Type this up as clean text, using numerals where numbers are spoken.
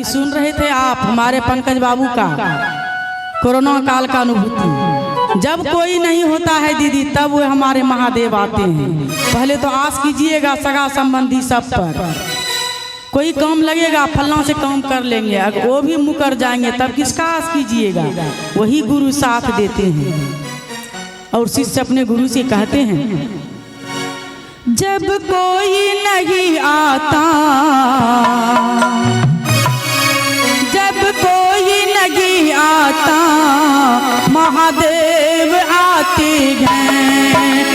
अभी सुन रहे थे आप हमारे पंकज बाबू का कोरोना काल का अनुभूति। जब कोई नहीं होता है दीदी तब वो हमारे महादेव आते हैं। पहले तो आस कीजिएगा सगा संबंधी सब पर, कोई काम लगेगा फलना से काम कर लेंगे, अगर वो भी मुकर जाएंगे तब किसका आस कीजिएगा। वही गुरु साथ देते हैं। और शिष्य अपने गुरु से कहते हैं, जब कोई नहीं आता, जब कोई नहीं आता, महादेव आते हैं।